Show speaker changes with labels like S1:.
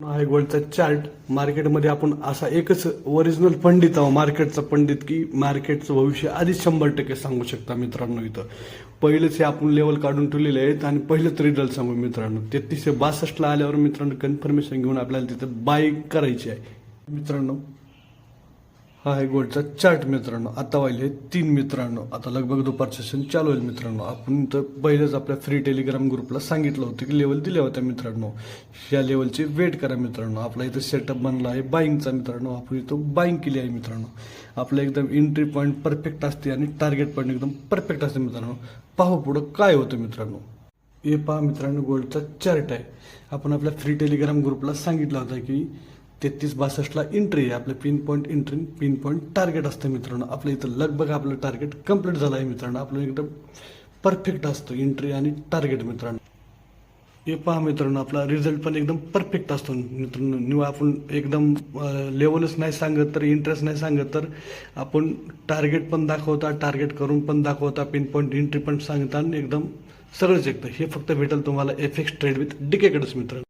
S1: आहे गोल्डचा चार्ट मार्केटमध्ये आपण असा एकच ओरिजिनल पंडित आहोत मार्केटचा पंडित की मार्केटचं भविष्य आधीच 100% सांगू शकता मित्रांनो. इथं पहिलेच हे आपण लेवल काढून ठेवलेले आहेत आणि पहिलेच रिझल्ट सांगू मित्रांनो. 3362 आल्यावर मित्रांनो कन्फर्मेशन घेऊन आपल्याला तिथं बाय करायची आहे मित्रांनो. हा आहे गोल्डचा चार्ट मित्रांनो. आता वाहिले 3 मित्रांनो. आता लगभग दुपारचं सेशन चालू होईल मित्रांनो. आपण तर पहिलेच आपल्या फ्री टेलिग्राम ग्रुपला सांगितलं होतं की लेवल दिल्या होत्या मित्रांनो. या लेवलची वेट करा मित्रांनो. आपला इथं सेटअप बनला आहे बाईंगचा मित्रांनो. आपण इथं बाईंग केली आहे मित्रांनो. आपलं एकदम एंट्री पॉईंट परफेक्ट असते आणि टार्गेट पॉईंट एकदम परफेक्ट असते मित्रांनो. पाहू पुढं काय होतं मित्रांनो. हे पहा मित्रांनो गोल्डचा चार्ट आहे. आपण आपल्या फ्री टेलिग्राम ग्रुपला सांगितलं होतं की 3362ला एंट्री आहे. आपलं pin point entry pin point target असतं मित्रांनो. आपलं इथं लगभग आपलं टार्गेट कंप्लीट झालं आहे मित्रांनो. आपलं एकदम परफेक्ट असतं एंट्री आणि टार्गेट मित्रांनो. हे पहा मित्रांनो आपला रिझल्ट पण एकदम परफेक्ट असतो मित्रांनो. आपण एकदम लेवलच नाही सांगत तर इंटरेस्ट नाही सांगत तर आपण टार्गेट पण दाखवता, टार्गेट करून पण दाखवता, पिन पॉईंट एंट्री पण सांगता आणि एकदम सगळंच ऐकतं. हे फक्त भेटेल तुम्हाला FX ट्रेड विथ DK कडेच मित्रांनो.